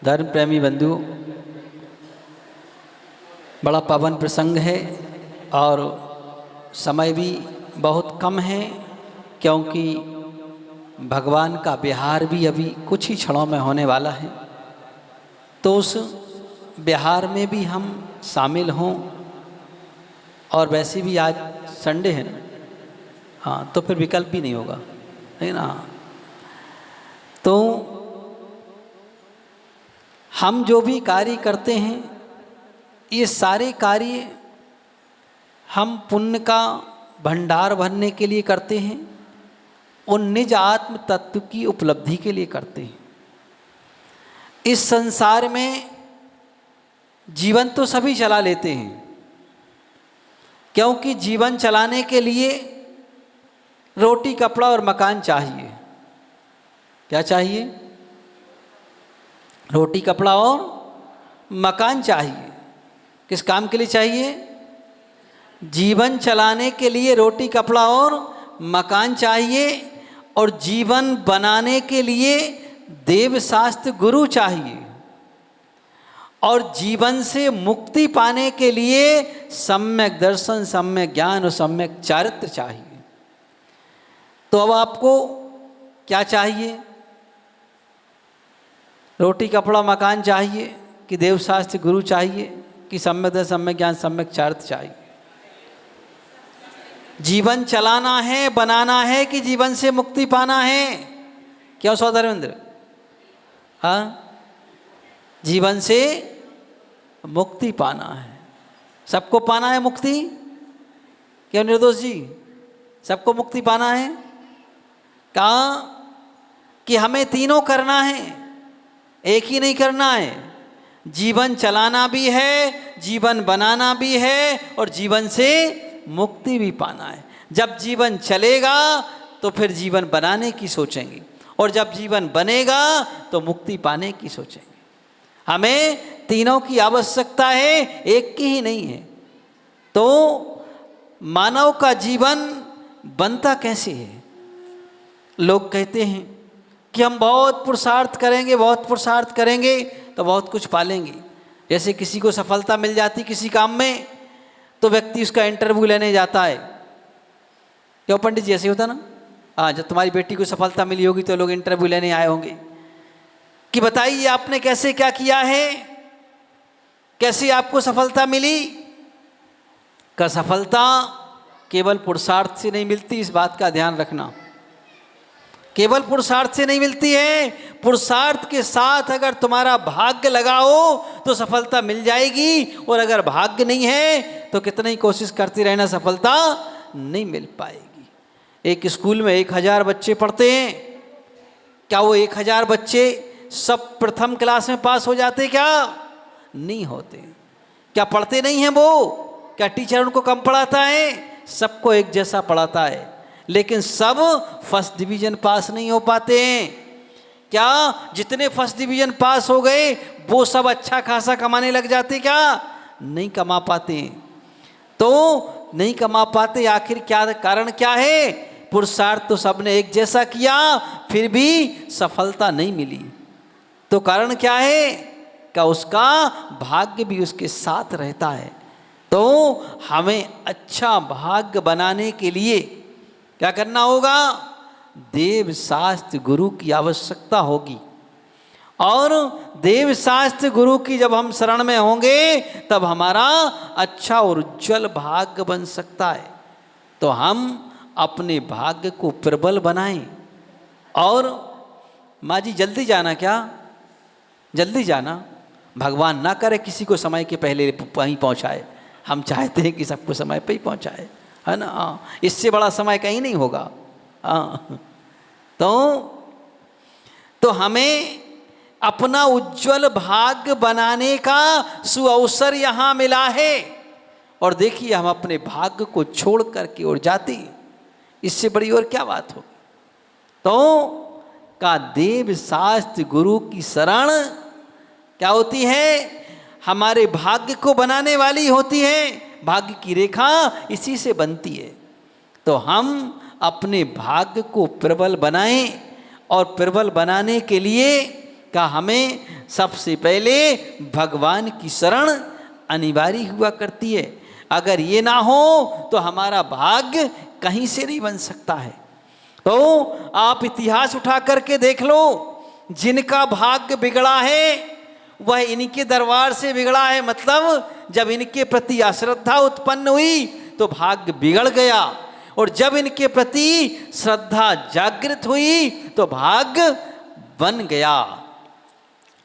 धर्म प्रेमी बंधुओं, बड़ा पावन प्रसंग है और समय भी बहुत कम है, क्योंकि भगवान का विहार भी अभी कुछ ही क्षणों में होने वाला है। तो उस विहार में भी हम शामिल हों। और वैसे भी आज संडे है ना, हाँ, तो फिर विकल्प भी नहीं होगा, है ना। तो हम जो भी कार्य करते हैं, ये सारे कार्य हम पुण्य का भंडार भरने के लिए करते हैं और निज आत्म तत्व की उपलब्धि के लिए करते हैं। इस संसार में जीवन तो सभी चला लेते हैं, क्योंकि जीवन चलाने के लिए रोटी कपड़ा और मकान चाहिए। क्या चाहिए? रोटी कपड़ा और मकान चाहिए। किस काम के लिए चाहिए? जीवन चलाने के लिए रोटी कपड़ा और मकान चाहिए, और जीवन बनाने के लिए देव शास्त्र गुरु चाहिए, और जीवन से मुक्ति पाने के लिए सम्यक दर्शन, सम्यक ज्ञान और सम्यक चारित्र चाहिए। तो अब आपको क्या चाहिए? रोटी कपड़ा मकान चाहिए कि देव शास्त्र गुरु चाहिए कि सम्यक दर्शन, सम्यक ज्ञान, सम्यक चारित्र चाहिए? जीवन चलाना है, बनाना है कि जीवन से मुक्ति पाना है? क्यों सौधर्मेंद्र? हाँ, जीवन से मुक्ति पाना है। सबको पाना है मुक्ति? क्यों निर्दोष जी, सबको मुक्ति पाना है? कहा कि हमें तीनों करना है, एक ही नहीं करना है। जीवन चलाना भी है, जीवन बनाना भी है, और जीवन से मुक्ति भी पाना है। जब जीवन चलेगा तो फिर जीवन बनाने की सोचेंगे, और जब जीवन बनेगा तो मुक्ति पाने की सोचेंगे। हमें तीनों की आवश्यकता है, एक की ही नहीं है। तो मानव का जीवन बनता कैसे है? लोग कहते हैं कि हम बहुत पुरुषार्थ करेंगे, बहुत पुरुषार्थ करेंगे तो बहुत कुछ पालेंगे। जैसे किसी को सफलता मिल जाती किसी काम में, तो व्यक्ति उसका इंटरव्यू लेने जाता है। क्यों पंडित जी, ऐसे होता ना? हाँ, जब तुम्हारी बेटी को सफलता मिली होगी तो लोग इंटरव्यू लेने आए होंगे कि बताइए आपने कैसे क्या किया है, कैसे आपको सफलता मिली। का सफलता केवल पुरुषार्थ से नहीं मिलती, इस बात का ध्यान रखना। केवल पुरुषार्थ से नहीं मिलती है, पुरुषार्थ के साथ अगर तुम्हारा भाग्य लगा हो तो सफलता मिल जाएगी, और अगर भाग्य नहीं है तो कितना ही कोशिश करते रहना, सफलता नहीं मिल पाएगी। एक स्कूल में 1000 बच्चे पढ़ते हैं, क्या वो 1000 बच्चे सब प्रथम क्लास में पास हो जाते? क्या नहीं होते? क्या पढ़ते नहीं हैं वो? क्या टीचर उनको कम पढ़ाता है? सबको एक जैसा पढ़ाता है, लेकिन सब फर्स्ट डिवीजन पास नहीं हो पाते हैं। क्या जितने फर्स्ट डिवीजन पास हो गए वो सब अच्छा खासा कमाने लग जाते? क्या नहीं कमा पाते? तो नहीं कमा पाते, आखिर क्या कारण क्या है? पुरुषार्थ तो सबने एक जैसा किया, फिर भी सफलता नहीं मिली। तो कारण क्या है? क्या उसका भाग्य भी उसके साथ रहता है। तो हमें अच्छा भाग्य बनाने के लिए क्या करना होगा? देव शास्त्र गुरु की आवश्यकता होगी, और देव शास्त्र गुरु की जब हम शरण में होंगे तब हमारा अच्छा और उज्जवल भाग्य बन सकता है। तो हम अपने भाग्य को प्रबल बनाएं। और माँ जी जल्दी जाना? क्या जल्दी जाना? भगवान ना करे किसी को समय के पहले वहीं पहुँचाए। हम चाहते हैं कि सबको समय पे ही पहुँचाए, है ना। इससे बड़ा समय कहीं नहीं होगा। तो हमें अपना उज्जवल भाग्य बनाने का सुअवसर यहाँ मिला है। और देखिए, हम अपने भाग्य को छोड़ करके और जाते, इससे बड़ी और क्या बात हो? तो का देव शास्त्र गुरु की शरण क्या होती है? हमारे भाग्य को बनाने वाली होती है। भाग्य की रेखा इसी से बनती है। तो हम अपने भाग्य को प्रबल बनाएं, और प्रबल बनाने के लिए का हमें सबसे पहले भगवान की शरण अनिवार्य हुआ करती है। अगर ये ना हो तो हमारा भाग्य कहीं से नहीं बन सकता है। तो आप इतिहास उठा करके देख लो, जिनका भाग्य बिगड़ा है वह इनके दरबार से बिगड़ा है। मतलब जब इनके प्रति अश्रद्धा उत्पन्न हुई तो भाग्य बिगड़ गया, और जब इनके प्रति श्रद्धा जागृत हुई तो भाग्य बन गया।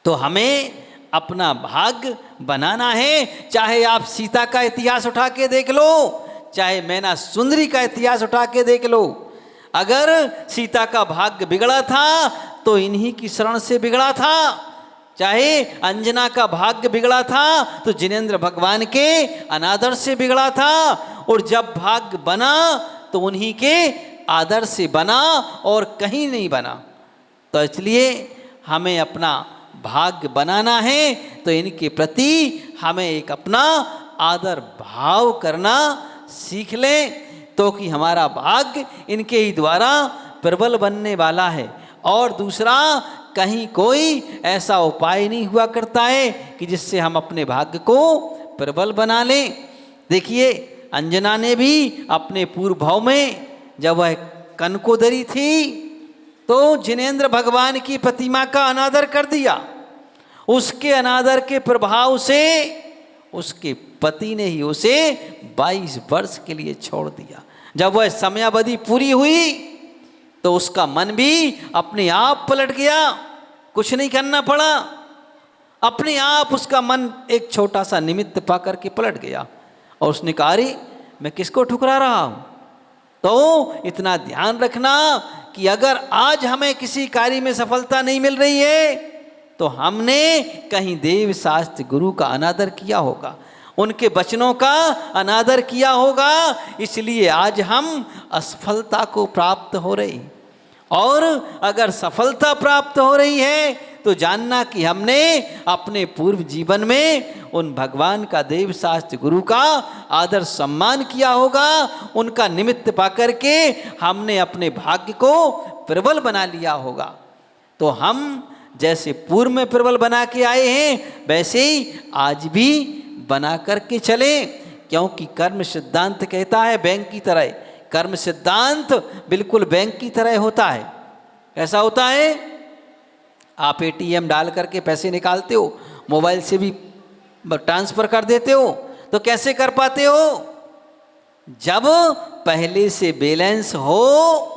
तो हमें अपना भाग्य बनाना है। चाहे आप सीता का इतिहास उठा के देख लो, चाहे मैना सुंदरी का इतिहास उठा के देख लो। अगर सीता का भाग्य बिगड़ा था तो इन्हीं की शरण से बिगड़ा था। चाहे अंजना का भाग्य बिगड़ा था तो जिनेंद्र भगवान के अनादर से बिगड़ा था, और जब भाग्य बना तो उन्हीं के आदर से बना और कहीं नहीं बना। तो इसलिए हमें अपना भाग्य बनाना है तो इनके प्रति हमें एक अपना आदर भाव करना सीख लें, तो कि हमारा भाग्य इनके ही द्वारा प्रबल बनने वाला है। और दूसरा, कहीं कोई ऐसा उपाय नहीं हुआ करता है कि जिससे हम अपने भाग्य को प्रबल बना लें। देखिए, अंजना ने भी अपने पूर्व भाव में जब वह कनकोदरी थी तो जिनेंद्र भगवान की प्रतिमा का अनादर कर दिया। उसके अनादर के प्रभाव से उसके पति ने ही उसे 22 वर्ष के लिए छोड़ दिया। जब वह समयावधि पूरी हुई तो उसका मन भी अपने आप पलट गया, कुछ नहीं करना पड़ा, अपने आप उसका मन एक छोटा सा निमित्त पा करके पलट गया। और उसने कहा, अरे मैं किसको ठुकरा रहा हूँ। तो इतना ध्यान रखना कि अगर आज हमें किसी कार्य में सफलता नहीं मिल रही है तो हमने कहीं देव शास्त्र गुरु का अनादर किया होगा, उनके वचनों का अनादर किया होगा, इसलिए आज हम असफलता को प्राप्त हो रही। और अगर सफलता प्राप्त हो रही है तो जानना कि हमने अपने पूर्व जीवन में उन भगवान का देव शास्त्र गुरु का आदर सम्मान किया होगा, उनका निमित्त पाकर के हमने अपने भाग्य को प्रबल बना लिया होगा। तो हम जैसे पूर्व में प्रबल बना के आए हैं वैसे ही आज भी बना करके चले, क्योंकि कर्म सिद्धांत कहता है बैंक की तरह। कर्म सिद्धांत बिल्कुल बैंक की तरह होता है। कैसा होता है? आप एटीएम डाल करके पैसे निकालते हो, मोबाइल से भी ट्रांसफर कर देते हो, तो कैसे कर पाते हो? जब पहले से बैलेंस हो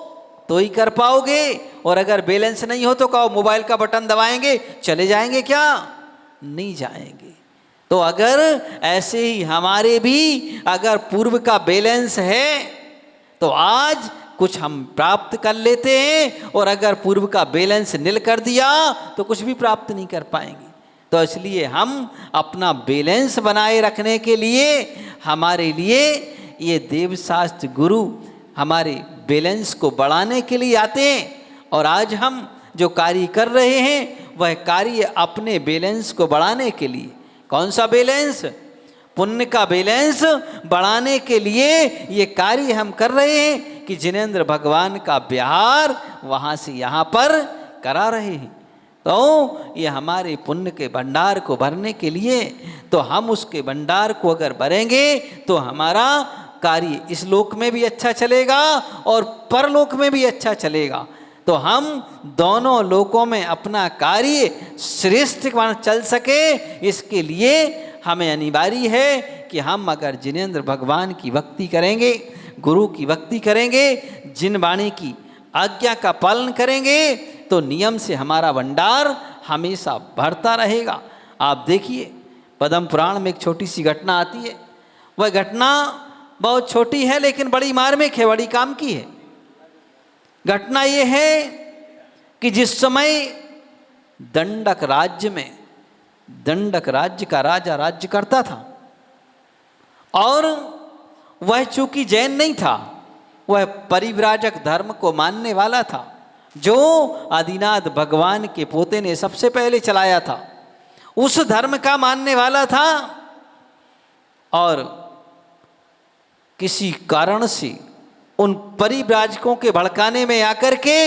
तो ही कर पाओगे, और अगर बैलेंस नहीं हो तो कहो मोबाइल का बटन दबाएंगे चले जाएंगे क्या? नहीं जाएंगे। तो अगर ऐसे ही हमारे भी अगर पूर्व का बैलेंस है तो आज कुछ हम प्राप्त कर लेते हैं, और अगर पूर्व का बैलेंस नील कर दिया तो कुछ भी प्राप्त नहीं कर पाएंगे। तो इसलिए हम अपना बैलेंस बनाए रखने के लिए हमारे लिए ये देवशास्त्र गुरु हमारे बैलेंस को बढ़ाने के लिए आते हैं। और आज हम जो कार्य कर रहे हैं वह कार्य अपने बैलेंस को बढ़ाने के लिए। कौन सा बैलेंस? पुण्य का बैलेंस बढ़ाने के लिए ये कार्य हम कर रहे हैं कि जिनेंद्र भगवान का व्यवहार वहाँ से यहाँ पर करा रहे हैं। तो ये हमारे पुण्य के भंडार को भरने के लिए, तो हम उसके भंडार को अगर भरेंगे तो हमारा कार्य इस लोक में भी अच्छा चलेगा और परलोक में भी अच्छा चलेगा। तो हम दोनों लोकों में अपना कार्य श्रेष्ठ चल सके, इसके लिए हमें अनिवार्य है कि हम अगर जिनेंद्र भगवान की भक्ति करेंगे, गुरु की भक्ति करेंगे, जिन वाणी की आज्ञा का पालन करेंगे तो नियम से हमारा भंडार हमेशा भरता रहेगा। आप देखिए, पद्म पुराण में एक छोटी सी घटना आती है। वह घटना बहुत छोटी है लेकिन बड़ी मार्मिक है, बड़ी काम की है। घटना ये है कि जिस समय दंडक राज्य में दंडक राज्य का राजा राज्य करता था, और वह चूंकि जैन नहीं था, वह परिव्राजक धर्म को मानने वाला था, जो आदिनाथ भगवान के पोते ने सबसे पहले चलाया था, उस धर्म का मानने वाला था। और किसी कारण से उन परिव्राजकों के भड़काने में आकर के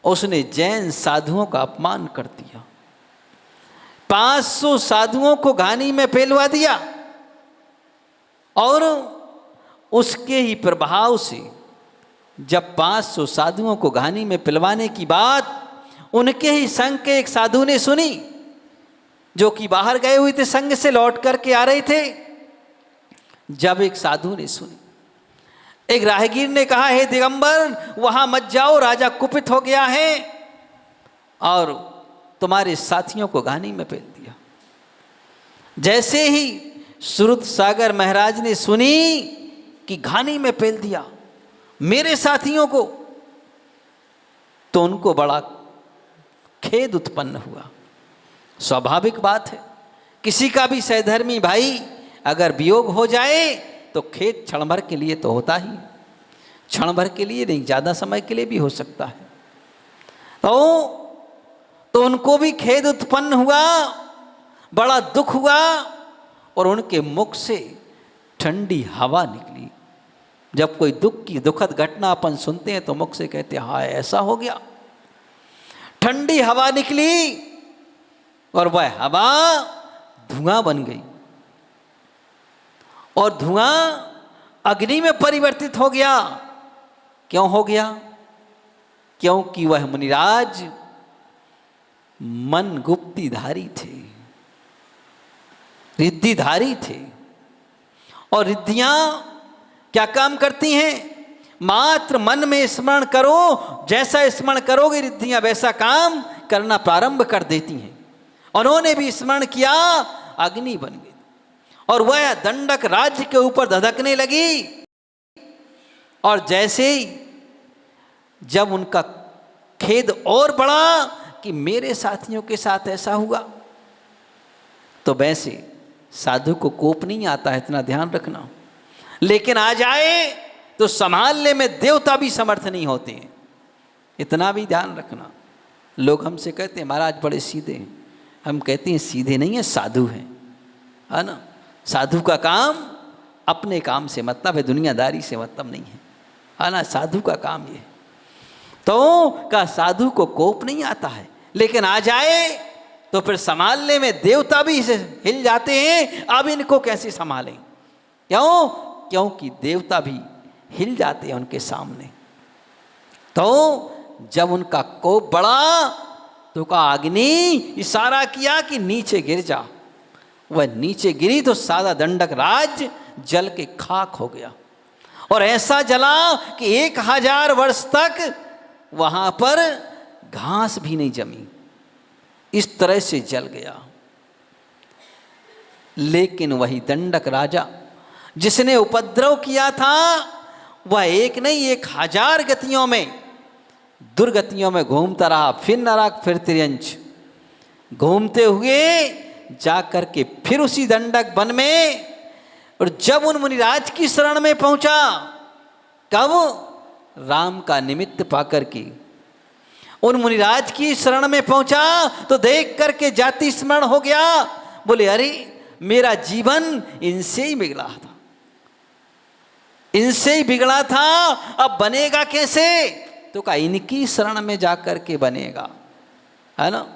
उसने जैन साधुओं का अपमान कर दिया, 500 साधुओं को घानी में फैलवा दिया, और उसके ही प्रभाव से जब 500 साधुओं को घानी में पिलवाने की बात उनके ही संघ के एक साधु ने सुनी, जो कि बाहर गए हुए थे, संघ से लौट करके आ रहे थे। जब एक साधु ने सुनी, एक राहगीर ने कहा, हे दिगंबर वहां मत जाओ, राजा कुपित हो गया है और तुम्हारे साथियों को घानी में फेल दिया। जैसे ही सुरत सागर महाराज ने सुनी कि घानी में फेल दिया मेरे साथियों को, तो उनको बड़ा खेद उत्पन्न हुआ। स्वाभाविक बात है, किसी का भी सहधर्मी भाई अगर वियोग हो जाए तो खेद क्षण भर के लिए तो होता ही, क्षण भर के लिए नहीं, ज़्यादा समय के लिए भी हो सकता है। तो उनको भी खेद उत्पन्न हुआ, बड़ा दुख हुआ, और उनके मुख से ठंडी हवा निकली। जब कोई दुख की दुखद घटना अपन सुनते हैं तो मुख से कहते हैं हाय ऐसा हो गया। ठंडी हवा निकली और वह हवा धुआं बन गई, और धुआं अग्नि में परिवर्तित हो गया। क्यों हो गया? क्योंकि वह मुनिराज मन गुप्तिधारी थे, रिद्धिधारी थे। और रिद्धियां क्या काम करती हैं? मात्र मन में स्मरण करो, जैसा स्मरण करोगे रिद्धियां वैसा काम करना प्रारंभ कर देती हैं। उन्होंने भी स्मरण किया, अग्नि बन गई और वह दंडक राज्य के ऊपर धधकने लगी। और जैसे ही जब उनका खेद और बढ़ा कि मेरे साथियों के साथ ऐसा हुआ, तो वैसे साधु को कोप नहीं आता है, इतना ध्यान रखना। लेकिन आ जाए तो संभालने में देवता भी समर्थ नहीं होते हैं, इतना भी ध्यान रखना। लोग हमसे कहते हैं महाराज बड़े सीधे हैं, हम कहते हैं सीधे नहीं है, साधु हैं, है ना। साधु का काम अपने काम से मतलब है, दुनियादारी से मतलब नहीं है ना। साधु का काम ये तो का साधु को कोप नहीं आता है, लेकिन आ जाए तो फिर संभालने में देवता भी इसे हिल जाते हैं। अब इनको कैसे संभालें? क्यों? क्योंकि देवता भी हिल जाते हैं उनके सामने। तो जब उनका कोप बढ़ा तो का अग्नि इशारा किया कि नीचे गिर जा। वह नीचे गिरी तो सारा दंडक राज जल के खाक हो गया, और ऐसा जला कि 1000 वर्ष तक वहां पर घास भी नहीं जमी, इस तरह से जल गया। लेकिन वही दंडक राजा जिसने उपद्रव किया था, वह एक नहीं 1000 गतियों में, दुर्गतियों में घूमता रहा। फिर नरक फिर त्रियंच घूमते हुए जाकर के फिर उसी दंडक वन में, और जब उन मुनिराज की शरण में पहुंचा, कब? राम का निमित्त पाकर के उन मुनिराज की शरण में पहुंचा तो देख करके जाति स्मरण हो गया। बोले अरे मेरा जीवन इनसे ही बिगड़ा था, इनसे ही बिगड़ा था, अब बनेगा कैसे? तो कहा इनकी शरण में जाकर के बनेगा, है ना।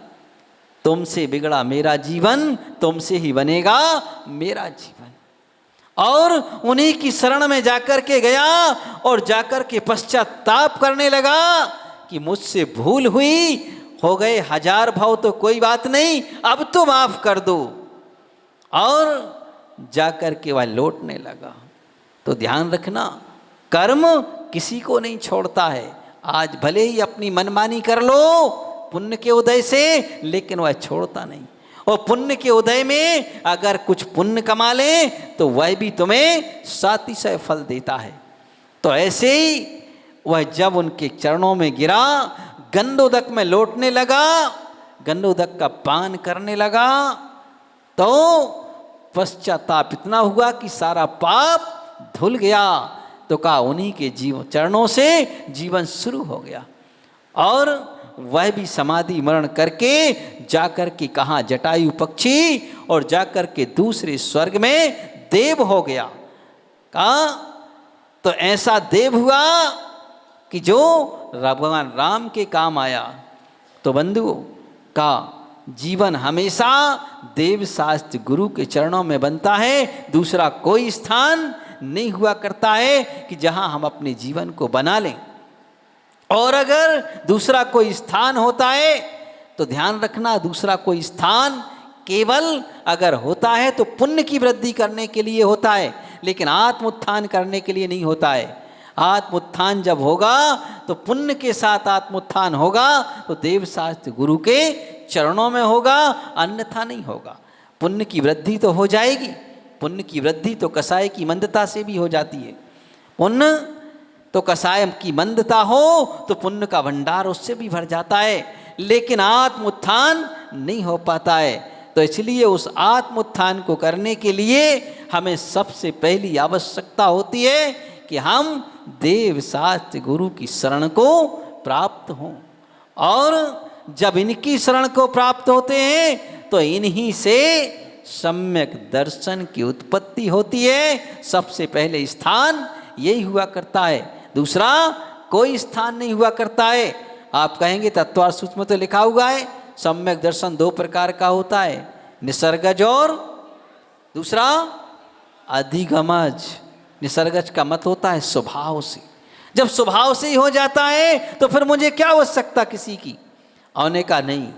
तुमसे बिगड़ा मेरा जीवन, तुमसे ही बनेगा मेरा जीवन। और उन्हीं की शरण में जाकर के गया और जाकर के पश्चाताप करने लगा कि मुझसे भूल हुई, हो गए 1000 भाव तो कोई बात नहीं, अब तो माफ कर दो। और जाकर के वह लौटने लगा। तो ध्यान रखना, कर्म किसी को नहीं छोड़ता है। आज भले ही अपनी मनमानी कर लो पुण्य के उदय से, लेकिन वह छोड़ता नहीं। और पुण्य के उदय में अगर कुछ पुण्य कमा ले तो वह भी तुम्हें 700 फल देता है। तो ऐसे ही वह जब उनके चरणों में गिरा, गंधोदक में लौटने लगा, गंधोदक का पान करने लगा, तो पश्चाताप इतना हुआ कि सारा पाप धुल गया। तो कहा उन्हीं के चरणों से जीवन शुरू हो गया। और वह भी समाधि मरण करके जाकर के कहाँ जटायु पक्षी, और जाकर के दूसरे स्वर्ग में देव हो गया। कहा तो ऐसा देव हुआ कि जो भगवान राम के काम आया। तो बंधुओं का जीवन हमेशा देव शास्त्र गुरु के चरणों में बनता है। दूसरा कोई स्थान नहीं हुआ करता है कि जहां हम अपने जीवन को बना लें। और अगर दूसरा कोई स्थान होता है तो ध्यान रखना, दूसरा कोई स्थान केवल अगर होता है तो पुण्य की वृद्धि करने के लिए होता है, लेकिन आत्म उत्थान करने के लिए नहीं होता है। आत्म उत्थान जब होगा तो पुण्य के साथ आत्म उत्थान होगा तो देव शास्त्र गुरु के चरणों में होगा, अन्यथा नहीं होगा। पुण्य की वृद्धि तो हो जाएगी, पुण्य की वृद्धि तो कसाय की मंदता से भी हो जाती है। पुण्य तो कसाय की मंदता हो तो पुण्य का भंडार उससे भी भर जाता है, लेकिन आत्म उत्थान नहीं हो पाता है। तो इसलिए उस आत्म उत्थान को करने के लिए हमें सबसे पहली आवश्यकता होती है कि हम देव शास्त्र गुरु की शरण को प्राप्त हों। और जब इनकी शरण को प्राप्त होते हैं तो इन्हीं से सम्यक दर्शन की उत्पत्ति होती है। सबसे पहले स्थान यही हुआ करता है, दूसरा कोई स्थान नहीं हुआ करता है। आप कहेंगे तत्वार्थ सूत्र में तो लिखा हुआ है सम्यक दर्शन दो प्रकार का होता है, निसर्गज और दूसरा अधिगमज। निसर्गज का मत होता है स्वभाव से। जब स्वभाव से ही हो जाता है तो फिर मुझे क्या आवश्यकता किसी की आने का नहीं।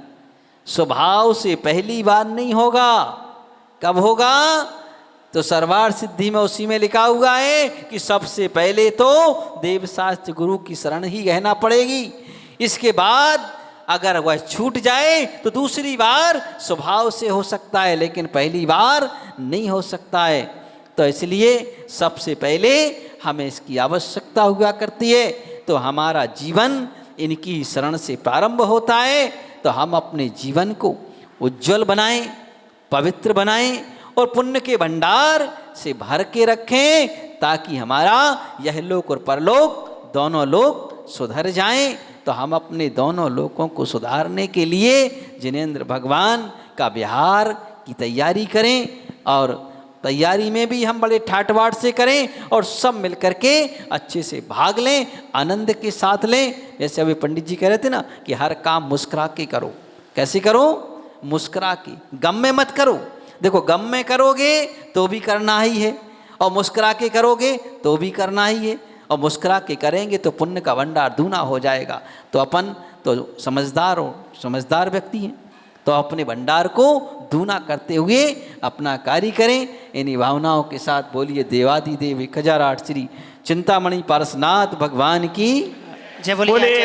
स्वभाव से पहली बार नहीं होगा, कब होगा? तो सर्वार्थ सिद्धि में उसी में लिखा हुआ है कि सबसे पहले तो देव शास्त्र गुरु की शरण ही रहना पड़ेगी। इसके बाद अगर वह छूट जाए तो दूसरी बार स्वभाव से हो सकता है, लेकिन पहली बार नहीं हो सकता है। तो इसलिए सबसे पहले हमें इसकी आवश्यकता हुआ करती है। तो हमारा जीवन इनकी शरण से प्रारंभ होता है। तो हम अपने जीवन को उज्जवल बनाएं, पवित्र बनाएं और पुण्य के भंडार से भर के रखें, ताकि हमारा यह लोक और परलोक दोनों लोक सुधर जाएं। तो हम अपने दोनों लोकों को सुधारने के लिए जिनेंद्र भगवान का विहार की तैयारी करें, और तैयारी में भी हम बड़े ठाटबाट से करें और सब मिल करके अच्छे से भाग लें, आनंद के साथ लें। जैसे अभी पंडित जी कह रहे थे ना कि हर काम मुस्कुरा के करो। कैसे करो? मुस्कुरा के, गम में मत करो। देखो गम में करोगे तो भी करना ही है, और मुस्कुरा के करोगे तो भी करना ही है, और मुस्कुरा के करेंगे तो पुण्य का भंडार दूना हो जाएगा। तो अपन तो समझदार व्यक्ति हैं, तो अपने भंडार को दूना करते हुए अपना कार्य करें। इन्हीं भावनाओं के साथ बोलिए देवादिदेव 1008 श्री चिंतामणि पारसनाथ भगवान की जय बोलिए।